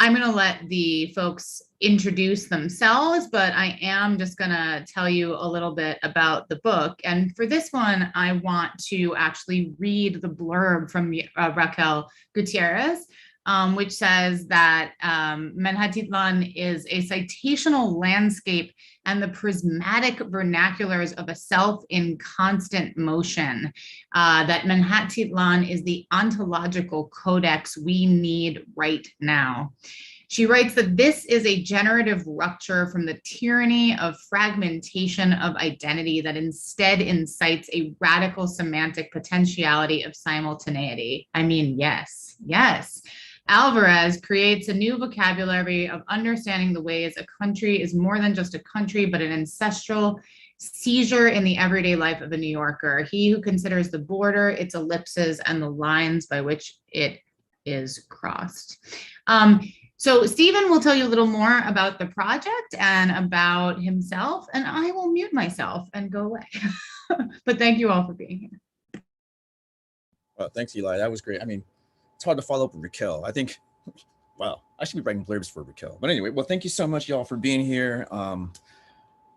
I'm going to let the folks introduce themselves, but I am just going to tell you a little bit about the book. And for this one, I want to actually read the blurb from Raquel Gutierrez, which says that Manhattan is a citational landscape and the prismatic vernaculars of a self in constant motion, that Manhattan is the ontological codex we need right now. She writes that this is a generative rupture from the tyranny of fragmentation of identity that instead incites a radical semantic potentiality of simultaneity. I mean, yes, yes. Alvarez creates a new vocabulary of understanding the ways a country is more than just a country, but an ancestral seizure in the everyday life of a New Yorker. He who considers the border, its ellipses, and the lines by which it is crossed. So Stephen will tell you a little more about the project and about himself, and I will mute myself and go away. But thank you all for being here. Well, thanks, Eli. That was great. I mean, it's hard to follow up with Raquel. I think, wow, I should be writing blurbs for Raquel. But anyway, well, thank you so much, y'all, for being here. I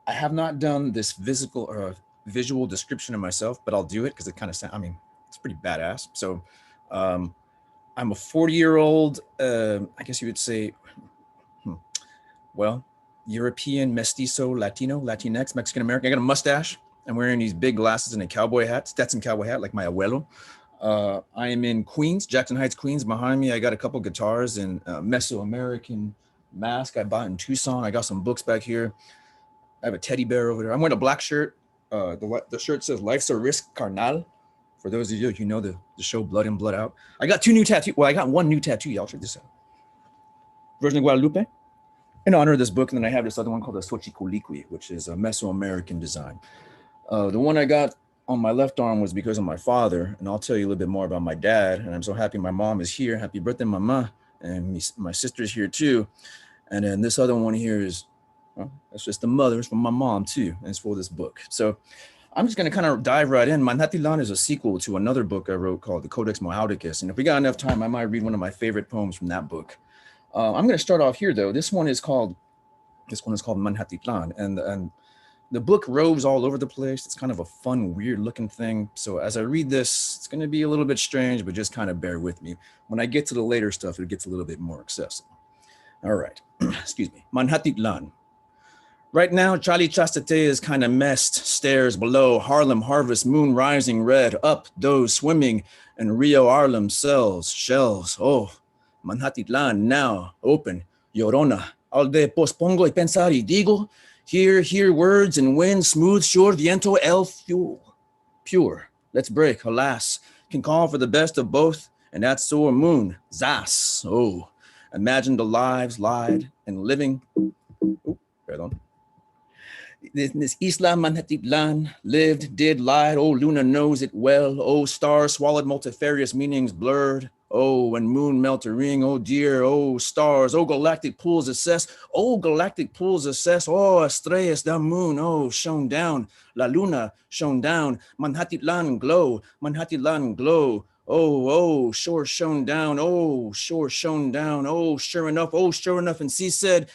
have not done this visual description of myself, but I'll do it because it kind of sounds, I mean, it's pretty badass. So I'm a 40-year-old, I guess you would say, well, European, mestizo, Latino, Latinx, Mexican-American. I got a mustache. I'm wearing these big glasses and a cowboy hat, Stetson cowboy hat, like my abuelo. I am in Queens, Jackson Heights, Queens. Behind me, I got a couple guitars and a Mesoamerican mask I bought in Tucson. I got some books back here. I have a teddy bear over there. I'm wearing a black shirt. The shirt says "Life's a Risk, Carnal." For those of you who know the show Blood In, Blood Out. I got 2 new tattoos. Well, I got 1 new tattoo. Y'all check this out. Virgin of Guadalupe, in honor of this book. And then I have this other one called the Xochicoliqui, which is a Mesoamerican design. The one I got on my left arm was because of my father, and I'll tell you a little bit more about my dad. And I'm so happy my mom is here. Happy birthday, mama. And my sister's here too. And then this other one here is, well, that's just the mother. It's from my mom too, and it's for this book. So I'm just gonna kind of dive right in. Manhattan is a sequel to another book I wrote called the Codex Mohaudicus. And if we got enough time, I might read one of my favorite poems from that book. I'm gonna start off here though. This one is called Manhattan, and the book roves all over the place. It's kind of a fun, weird looking thing. So as I read this, it's going to be a little bit strange, but just kind of bear with me. When I get to the later stuff, it gets a little bit more accessible. All right, excuse me. Manhattan. Right now, Charlie Chastite is kind of messed, stairs below, Harlem harvest, moon rising red, up, those swimming, and Rio Harlem cells, shells. Oh, Manhattan now, open, Llorona, al de pospongo y pensar y digo, hear words and wind, smooth, sure, viento, el fuel. Pure, let's break, alas, can call for the best of both, and that sore moon, zas, oh. Imagine the lives lied and living, pardon. This Isla Manhattan lived, did, lied, oh, Luna knows it well, oh, stars swallowed multifarious meanings blurred, oh, when moon melt a ring, oh dear, oh, stars, oh, galactic pools assess, oh, estrellas, the moon, oh, shone down, la luna shone down, Manhattan glow, oh, shore shone down, oh, sure enough, and she said,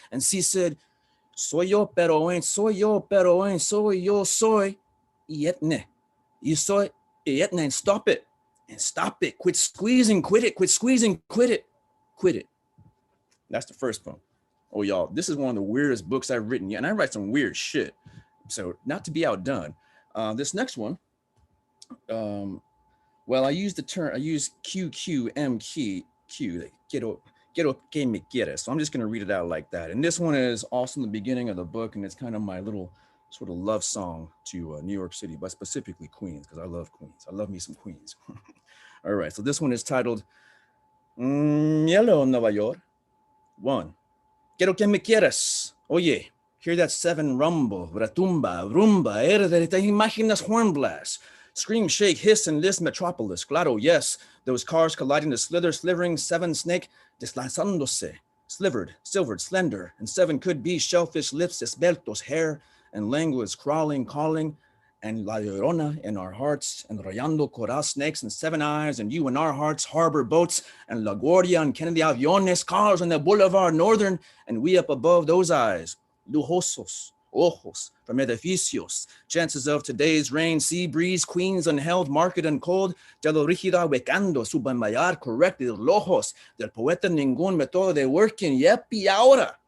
soy yo, pero ain't soy yo, soy yetne. You soy yetne, and stop it. Quit squeezing, quit it. That's the first poem. Oh, y'all, this is one of the weirdest books I've written yet, and I write some weird shit. So not to be outdone. This next one, well, I use QQMQ, quiero que me quieres. So I'm just going to read it out like that. And this one is also in the beginning of the book, and it's kind of my little sort of love song to New York City, but specifically Queens, because I love Queens. I love me some Queens. All right, so this one is titled, Hello, Nueva York. 1. Quiero que me quieras. Oye, hear that 7 rumble, retumba, rumba, te imaginas horn blast. Scream, shake, hiss, and list metropolis. Claro, yes, those cars colliding to slithering, 7 snake, deslizándose, slivered, silvered, slender, and 7 could be shellfish lips, esbeltos, hair, and language crawling, calling, and La Llorona in our hearts, and Rayando Coral snakes and seven eyes, and you in our hearts, harbor boats, and La Guardia and Kennedy aviones, cars on the Boulevard Northern, and we up above those eyes, lujosos, ojos, from edificios, chances of today's rain, sea breeze, queens unheld, market and cold, de lo rígida becando, subayar corrected, lojos, del poeta ningún método de working, yep, y ahora.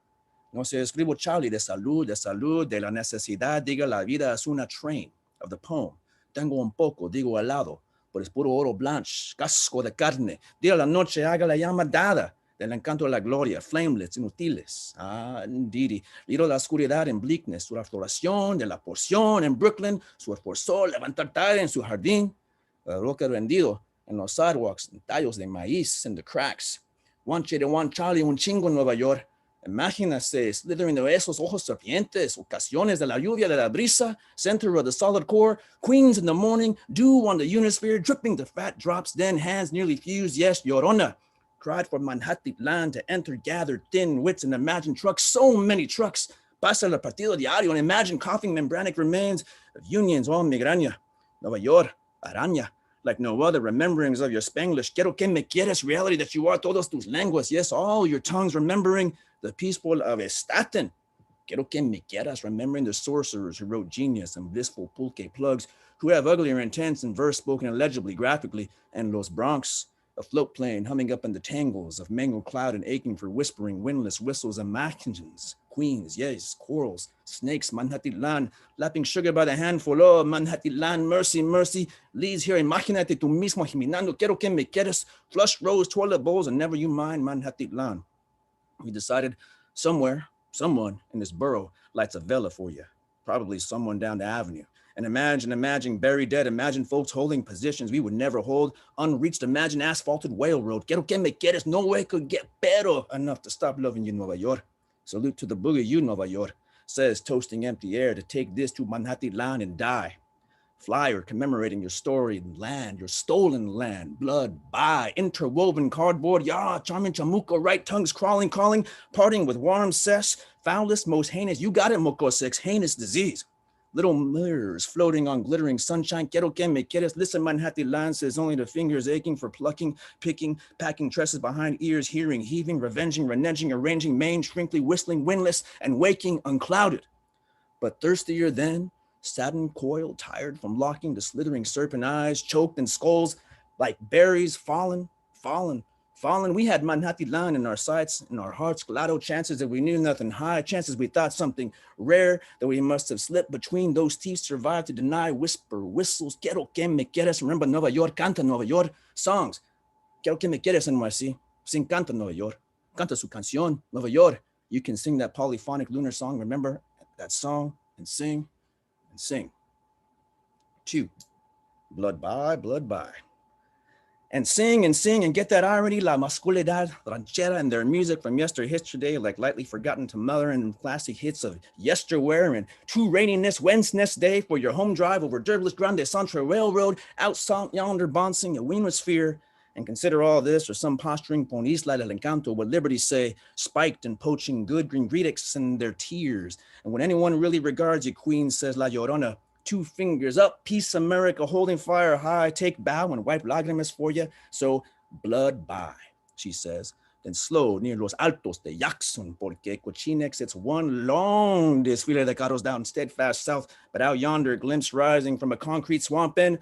No se escribo Charlie de salud, de la necesidad, diga la vida es una train of the poem. Tengo un poco, digo al lado, por es puro oro blanche, casco de carne. Día la noche haga la llama dada del encanto de la gloria, flamelets, inútiles. Ah, indeed. Lido la oscuridad en bleakness, su floración de la porción en Brooklyn, su esfuerzo levantar tarde en su jardín, la roca rendido en los sidewalks, en tallos de maíz, in the cracks. One de one Charlie, un chingo en Nueva York. Imagínase slithering de esos ojos serpientes, ocasiones de la lluvia de la brisa, center of the solid core, queens in the morning, dew on the unisphere, dripping the fat drops, then hands nearly fused, yes, Llorona, cried for Manhattan to enter, gathered thin wits and imagined trucks, so many trucks, pasa el partido diario and imagine coughing membranic remains of unions, oh, migraña, Nueva York, araña, like no other rememberings of your Spanglish, quiero que me quieres, reality that you are todos tus lenguas, yes, all your tongues remembering the peaceful of Estaten. Quiero que me quieras, remembering the sorcerers who wrote genius and blissful pulque plugs, who have uglier intents in verse spoken illegibly, graphically, and Los Bronx, a float plane humming up in the tangles of mangled cloud and aching for whispering, windless whistles and machinations, queens, yes, corals, snakes, Manhattan, lapping sugar by the handful, oh, Manhattan, mercy, mercy, leads here, imagínate tú mismo, geminando, quiero que me quieras, flush rose, toilet bowls, and never you mind, Manhattan. We decided someone in this borough lights a vela for you, probably someone down the avenue. And imagine buried dead, imagine folks holding positions we would never hold, unreached, imagine asphalted whale road. Quiero que me quieres, no way could get better enough to stop loving you, Nueva York. Salute to the boogie, you, Nueva York, says toasting empty air to take this to Manhattan and die. Flyer commemorating your storied land, your stolen land, blood, by, interwoven cardboard, ya, charming chamuco, right tongues crawling, calling, parting with warm cess, foulest, most heinous, you got it, Moco 6, heinous disease. Little mirrors floating on glittering sunshine, quiero que me quieres, listen, Manhattan says only the fingers aching for plucking, picking, packing tresses behind ears, hearing, heaving, revenging, reneging, arranging, main, shrinkly, whistling, windless, and waking, unclouded. But thirstier then, saddened, coiled, tired from locking the slithering serpent eyes, choked in skulls like berries, fallen. We had Manhattan in our sights, in our hearts, claro, chances that we knew nothing high, chances we thought something rare, that we must have slipped between those teeth, survived to deny, whisper, whistles, quiero que me quieres, remember Nueva York, canta Nueva York, songs, quiero que me quieres, NYC, sing canta Nueva York, canta su canción, Nueva York, you can sing that polyphonic lunar song, remember that song, and sing, and sing. 2, blood by. And sing and get that irony, la masculinidad ranchera and their music from yesterday, like lightly forgotten to mother and classic hits of yesterwear and true raininess, Wednesday for your home drive over Derblish Grande Central Railroad, out yonder bouncing a winosphere. And consider all this or some posturing pon Isla del Encanto, what liberty say, spiked and poaching good green greetings and their tears. And when anyone really regards you, Queen, says La Llorona, 2 fingers up, peace America, holding fire high, take bow and wipe lágrimas for you. So blood by, she says. Then slow near Los Altos de Yaxon, porque Cochinex, it's one long desfile de carros down steadfast south, but out yonder, glimpse rising from a concrete swamp end,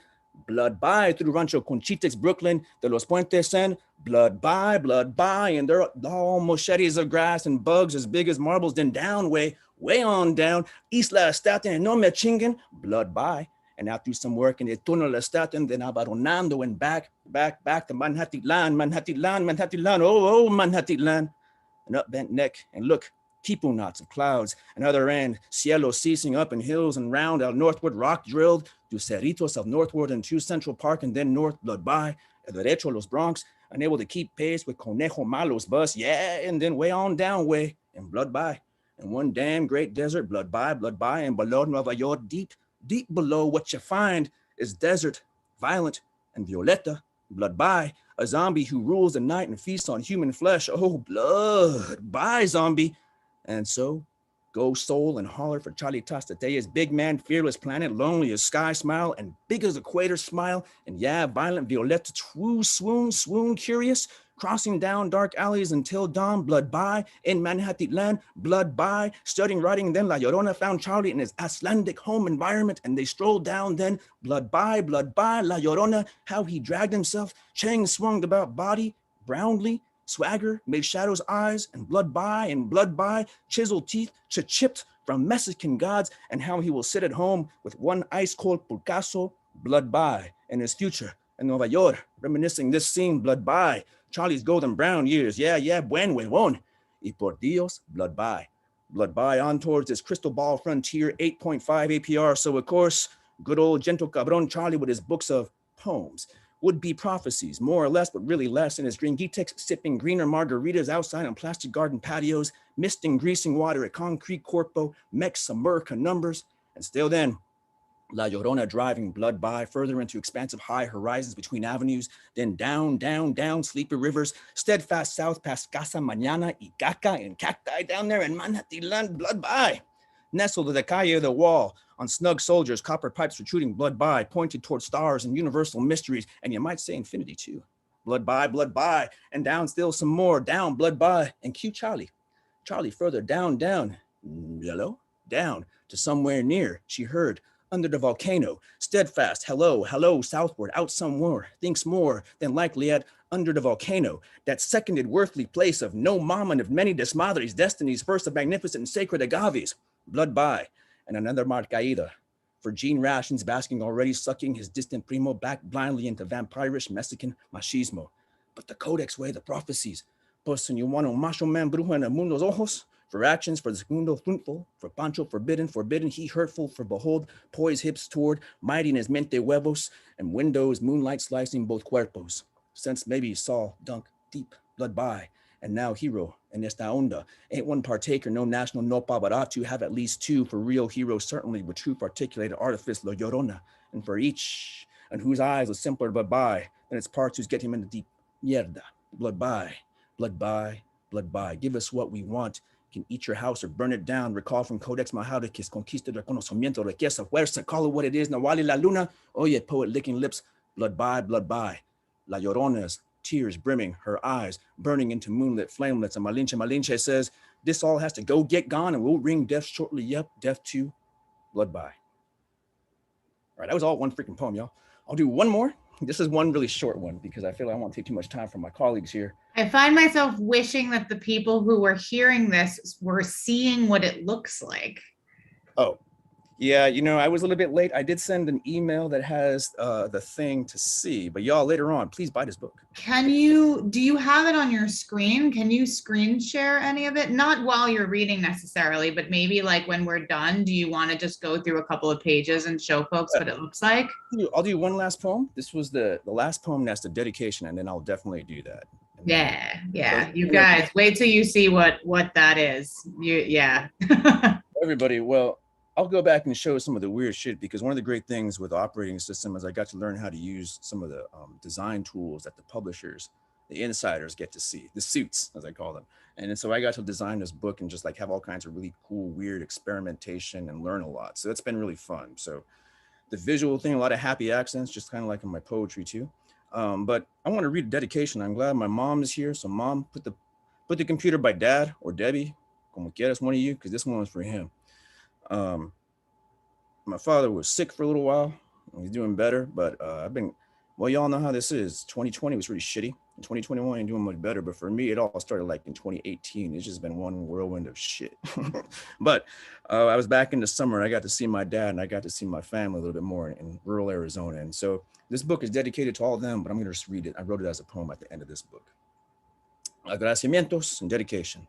blood by through Rancho Conchitex, Brooklyn, de Los Puentes, and blood by, and they're all machetes of grass and bugs as big as marbles, then down, way on down, Isla Estaten, and no me chinguen, blood by, and out through some work in the Túnel Estaten, then Abaronando, and back to Manhattan, oh, Manhattan, an up-bent neck, and look, Kipu knots of clouds, and other end, cielo ceasing up in hills and round out northward, rock drilled, to Cerritos of northward and to Central Park, and then north, blood by, el derecho Los Bronx, unable to keep pace with Conejo Malo's bus, yeah, and then way on down way, and blood by, and one damn great desert, blood by, and below Nueva York, deep below what you find is desert, violent, and Violeta, blood by, a zombie who rules the night and feasts on human flesh, oh, blood by zombie, and so Go soul and holler for Charlie Tastatea's big man, fearless planet, lonely as sky smile, and big as equator smile, and yeah, violent Violetta, true swoon, curious, crossing down dark alleys until dawn, blood by, in Manhattan land, blood by, studying writing, then La Llorona found Charlie in his Icelandic home environment, and they strolled down then, blood by, La Llorona, how he dragged himself, Chang swung about body, brownly, swagger, made shadows eyes, and blood by, chiseled teeth, chipped from Mexican gods, and how he will sit at home with one ice-cold pulcaso, blood by, in his future, in Nueva York, reminiscing this scene, blood by, Charlie's golden brown years, yeah, buen huevón, y por Dios, blood by on towards this crystal ball frontier, 8.5 APR, so of course, good old gentle cabron Charlie with his books of poems, would-be prophecies, more or less, but really less. In his dream, he takes sipping greener margaritas outside on plastic garden patios, mist and greasing water at concrete corpo, Mex America numbers, and still then, La Llorona driving blood by further into expansive high horizons between avenues, then down, sleepy rivers, steadfast south past Casa Mañana y Caca and cacti down there in Manhattan, blood by. Nestled to the calle of the wall, on snug soldiers, copper pipes protruding blood by, pointed toward stars and universal mysteries, and you might say infinity too. Blood by, and down still some more, down, blood by, and cue Charlie. Charlie further down, yellow, down to somewhere near, she heard, under the volcano, steadfast, hello, southward, out somewhere, thinks more than likely at under the volcano, that seconded worthly place of no mom and of many desmadres, destinies, first of magnificent and sacred agaves, blood by, and another marcaida, for Gene Rations basking already sucking his distant primo back blindly into vampirish Mexican machismo. But the codex way, the prophecies, pues you want a macho man brujo en el mundo's ojos, for actions, for the segundo fruitful, for Pancho forbidden, he hurtful, for behold, poise hips toward, mighty in his mente huevos, and windows, moonlight slicing both cuerpos. Since maybe saw dunk deep, blood by, and now hero, and esta onda, ain't one partaker, no national, no pavará, to have at least two, for real heroes, certainly with truth articulated artifice, La Llorona, and for each, and whose eyes are simpler blood by, than its parts whose get him into deep mierda, blood by, give us what we want, can eat your house or burn it down. Recall from Codex Mahaudicis, Conquista del Conocimiento, Riqueza, Fuerza, call it what it is, Nawali la Luna, oye, poet licking lips, blood by, La Llorona's tears brimming, her eyes burning into moonlit flamelets, and Malinche says, this all has to go get gone, and we'll ring death shortly, yep, death to, blood by. All right, that was all one freaking poem, y'all. I'll do one more. This is one really short one because I feel like I won't take too much time from my colleagues here. I find myself wishing that the people who were hearing this were seeing what it looks like. Oh, yeah, I was a little bit late. I did send an email that has the thing to see, but y'all later on, please buy this book. Do you have it on your screen? Can you screen share any of it? Not while you're reading necessarily, but maybe like when we're done, do you want to just go through a couple of pages and show folks what it looks like? I'll do one last poem. This was the last poem, that's the dedication, and then I'll definitely do that. Yeah. You guys, wait till you see what that is. Yeah. Everybody, well, I'll go back and show some of the weird shit, because one of the great things with the operating system is I got to learn how to use some of the design tools that the publishers, the insiders get to see, the suits, as I call them. And so I got to design this book and just like have all kinds of really cool, weird experimentation and learn a lot. So it's been really fun. So the visual thing, a lot of happy accents, just kind of like in my poetry too. But I want to read a dedication. I'm glad my mom is here. So mom, put the computer by dad or Debbie, como quieras, one of you, because this one was for him. My father was sick for a little while. He's doing better, but y'all know how this is. 2020 was really shitty. In 2021, ain't doing much better, but for me, it all started like in 2018. It's just been one whirlwind of shit. But I was back in the summer. I got to see my dad and I got to see my family a little bit more in rural Arizona. And so this book is dedicated to all of them, but I'm going to just read it. I wrote it as a poem at the end of this book. Agradecimientos and dedication.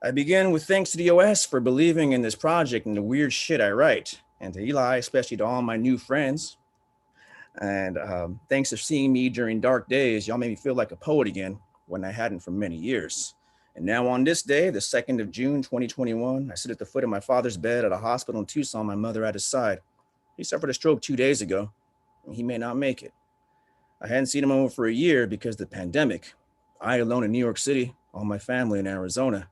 I begin with thanks to the OS for believing in this project and the weird shit I write, and to Eli, especially to all my new friends. And thanks for seeing me during dark days. Y'all made me feel like a poet again when I hadn't for many years. And now on this day, the 2nd of June, 2021, I sit at the foot of my father's bed at a hospital in Tucson, my mother at his side. He suffered a stroke 2 days ago, and he may not make it. I hadn't seen him over for a year because of the pandemic. I alone in New York City, all my family in Arizona.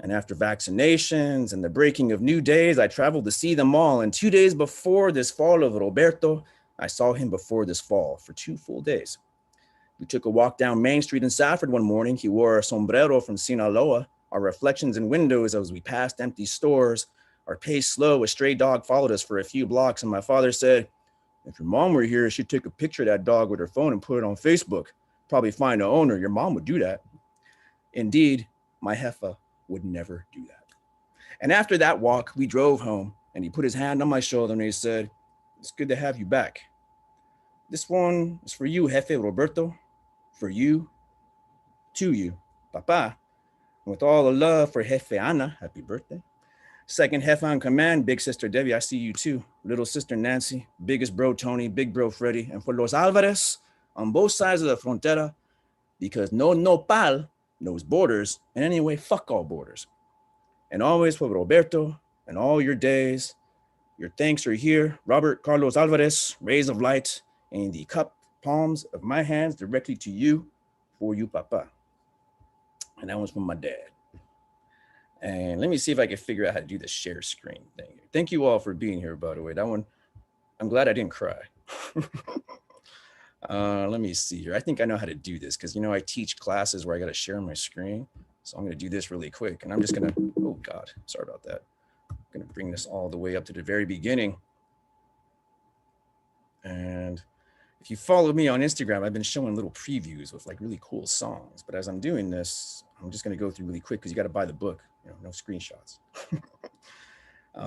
And after vaccinations and the breaking of new days, I traveled to see them all. And 2 days before this fall of Roberto, I saw him before this fall for 2 full days. We took a walk down Main Street in Safford one morning. He wore a sombrero from Sinaloa. Our reflections in windows as we passed empty stores. Our pace slow, a stray dog followed us for a few blocks. And my father said, if your mom were here, she'd take a picture of that dog with her phone and put it on Facebook. Probably find the owner. Your mom would do that. Indeed, my heifer would never do that. And after that walk, we drove home, and he put his hand on my shoulder and he said, it's good to have you back. This one is for you, Jefe Roberto, for you, to you, Papa. And with all the love for Jefe Ana, happy birthday. Second Jefe on command, big sister Debbie, I see you too. Little sister Nancy, biggest bro Tony, big bro Freddie. And for los Alvarez, on both sides of the frontera, because no nopal knows borders, and anyway, fuck all borders. And always for Roberto and all your days, your thanks are here. Robert Carlos Alvarez, rays of light, and the cup palms of my hands directly to you, for you, Papa. And that one's from my dad. And let me see if I can figure out how to do the share screen thing. Thank you all for being here, by the way. That one, I'm glad I didn't cry. Let me see here. I think I know how to do this because, I teach classes where I got to share my screen. So I'm going to do this really quick. And I'm just going to, oh God, sorry about that. I'm going to bring this all the way up to the very beginning. And if you follow me on Instagram, I've been showing little previews with like really cool songs. But as I'm doing this, I'm just going to go through really quick because you got to buy the book, no screenshots.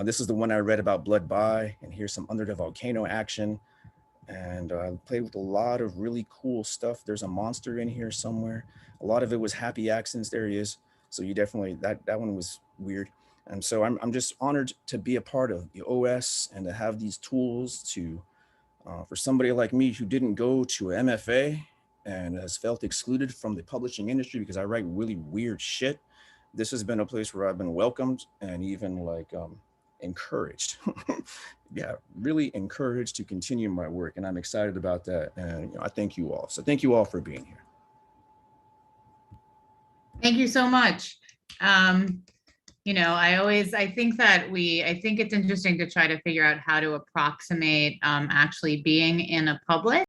This is the one I read about Blood By, and here's some Under the Volcano action. And I played with a lot of really cool stuff. There's a monster in here somewhere. A lot of it was happy accents. There he is. So you definitely, that one was weird. And so I'm just honored to be a part of the OS and to have these tools to, for somebody like me who didn't go to an MFA and has felt excluded from the publishing industry because I write really weird shit. This has been a place where I've been welcomed and even like encouraged. Yeah, really encouraged to continue my work. And I'm excited about that. And I thank you all. So thank you all for being here. Thank you so much. I think it's interesting to try to figure out how to approximate actually being in a public